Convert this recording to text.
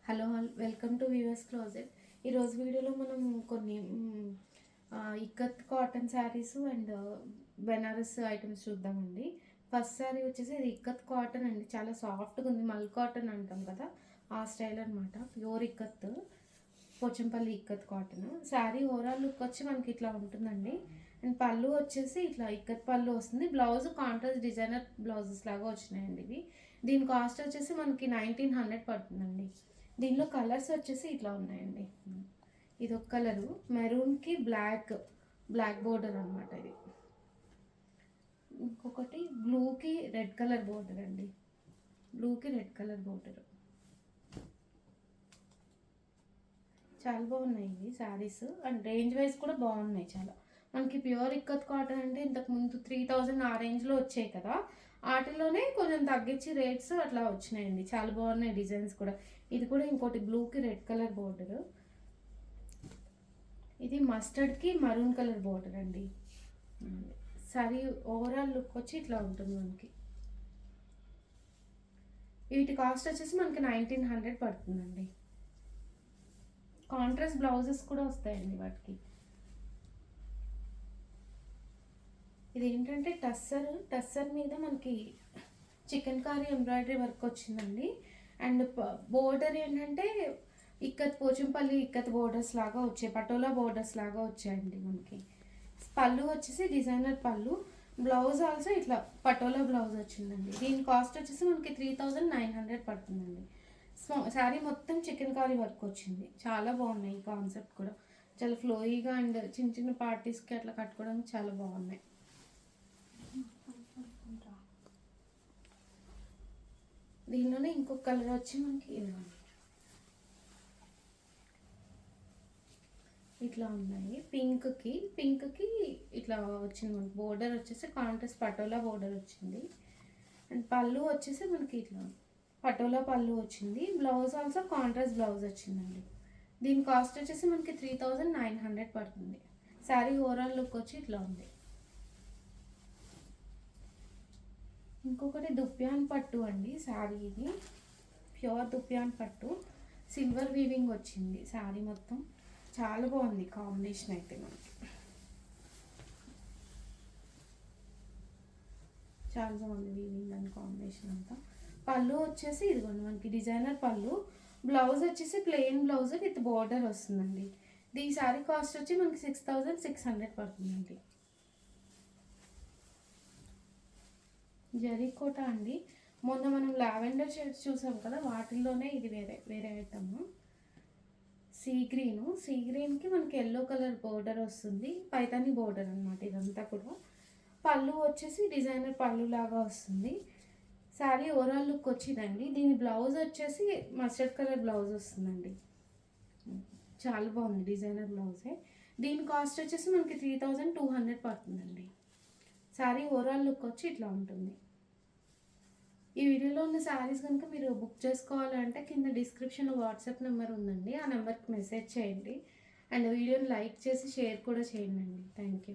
Hello welcome to Weavers Closet. ఈరోజు వీడియోలో మనం కొన్ని ikat cotton saris and Banaras items చూద్దామండి. ఫస్ట్ శారీ వచ్చేసి ఇది ఇక్కత్ కాటన్ అండి, చాలా సాఫ్ట్గా ఉంది. మల్ కాటన్ అంటాం కదా, ఆ స్టైల్ అనమాట. Pure ikat, Pochampally ikat cotton. Sari overall look వచ్చి మనకి ఇట్లా ఉంటుందండి. అండ్ పళ్ళు వచ్చేసి ఇట్లా ఇక్కత్ పళ్ళు వస్తుంది. బ్లౌజ్ కాంట్రాస్ట్ డిజైనర్ బ్లౌజెస్ లాగా వచ్చినాయండి ఇవి. దీని కాస్ట్ వచ్చేసి మనకి 1900 పడుతుందండి. దీనిలో కలర్స్ వచ్చేసి ఇట్లా ఉన్నాయండి. ఇది ఒక కలరు, మెరూన్కి బ్లాక్ బోర్డర్ అనమాట. ఇది ఇంకొకటి బ్లూకి రెడ్ కలర్ బోర్డర్ అండి. బ్లూకి రెడ్ కలర్ బోర్డర్. చాలా బాగున్నాయి ఇవి శారీస్. అండ్ రేంజ్ వైజ్ కూడా బాగున్నాయి చాలా. మనకి ప్యూర్ ఇక్కత్ కాటన్ అంటే ఇంతకుముందు 3000 ఆ రేంజ్లో వచ్చాయి కదా, వాటిలోనే కొంచెం తగ్గించి రేట్స్ అట్లా వచ్చినాయండి. చాలా బాగున్నాయి డిజైన్స్ కూడా. ఇది కూడా ఇంకోటి బ్లూకి రెడ్ కలర్ బోర్డర్. ఇది మస్టర్డ్కి మరూన్ కలర్ బోర్డర్ అండి. సారీ ఓవరాల్ లుక్ వచ్చి ఇట్లా ఉంటుంది మనకి. వీటి కాస్ట్ వచ్చేసి మనకి 1900 పడుతుందండి. కాంట్రాస్ట్ బ్లౌజెస్ కూడా వస్తాయండి వాటికి. ఇది ఏంటంటే టస్సర్ మీద మనకి చికెన్ కారీ ఎంబ్రాయిడరీ వర్క్ వచ్చిందండి. అండ్ బోర్డర్ ఏంటంటే ఇక్కత్ పోచంపల్లి ఇక్కత్ బోర్డర్స్ లాగా వచ్చాయి, పటోలా బోర్డర్స్ లాగా వచ్చాయండి మనకి. పళ్ళు వచ్చేసి డిజైనర్ పళ్ళు. బ్లౌజ్ ఆల్సో ఇట్లా పటోలా బ్లౌజ్ వచ్చిందండి. దీని కాస్ట్ వచ్చేసి మనకి 3900 పడుతుందండి. శారీ మొత్తం చికెన్ కారీ వర్క్ వచ్చింది. చాలా బాగున్నాయి. ఈ కాన్సెప్ట్ కూడా చాలా ఫ్లోయిగా అండ్ చిన్న చిన్న పార్టీస్కి అట్లా కట్టుకోవడానికి చాలా బాగున్నాయి. దీనిలోనే ఇంకొక కలర్ వచ్చి మనకి ఇట్లా ఉన్నాయి. పింక్కి ఇట్లా వచ్చింది మనకి. బోర్డర్ వచ్చేసి కాంట్రాస్ట్ పటోలా బోర్డర్ వచ్చింది. అండ్ పళ్ళు వచ్చేసి మనకి ఇట్లా పటోలా పళ్ళు వచ్చింది. బ్లౌజ్ ఆల్సో కాంట్రాస్ట్ బ్లౌజ్ వచ్చిందండి. దీని కాస్ట్ వచ్చేసి మనకి 3900 పడుతుంది. శారీ ఓవరాల్ లుక్ వచ్చి ఇట్లా ఉంది. ఇంకొకటి దుప్యాన్ పట్టు అండి శారీ. ఇది ప్యూర్ దుప్యాన్ పట్టు, సిల్వర్ వీవింగ్ వచ్చింది శారీ మొత్తం. చాలా బాగుంది కాంబినేషన్ అయితే మనకి. చాలా బాగుంది వీవింగ్ అండ్ కాంబినేషన్ అంతా. పళ్ళు వచ్చేసి ఇదిగోండి మనకి డిజైనర్ పళ్ళు. బ్లౌజ్ వచ్చేసి ప్లెయిన్ బ్లౌజ్ విత్ బోర్డర్ వస్తుందండి. ఈ శారీ కాస్ట్ వచ్చి మనకి 6600 పడుతుందండి. జరీకోట అండి. మొన్న మనం లావెండర్ షేడ్స్ చూసాం కదా, వాటిల్లోనే ఇది వేరే ఐటమ్. సీ గ్రీన్కి మనకి ఎల్లో కలర్ బోర్డర్ వస్తుంది. పైతాని బోర్డర్ అనమాట ఇదంతా కూడా. పళ్ళు వచ్చేసి డిజైనర్ పళ్ళు లాగా వస్తుంది. శారీ ఓవరాల్ లుక్ వచ్చిందండి. దీని బ్లౌజ్ వచ్చేసి మస్టర్డ్ కలర్ బ్లౌజ్ వస్తుందండి. చాలా బాగుంది డిజైనర్ బ్లౌజే. దీని కాస్ట్ వచ్చేసి మనకి 3200 పడుతుందండి. శారీ ఓవరాల్ లుక్ వచ్చి ఇట్లా ఉంటుంది. ఈ వీడియోలో ఉన్న శారీస్ కనుక మీరు బుక్ చేసుకోవాలంటే కింద డిస్క్రిప్షన్లో వాట్సాప్ నెంబర్ ఉందండి, ఆ నెంబర్కి మెసేజ్ చేయండి. అండ్ వీడియోని లైక్ చేసి షేర్ కూడా చేయండి. Thank you.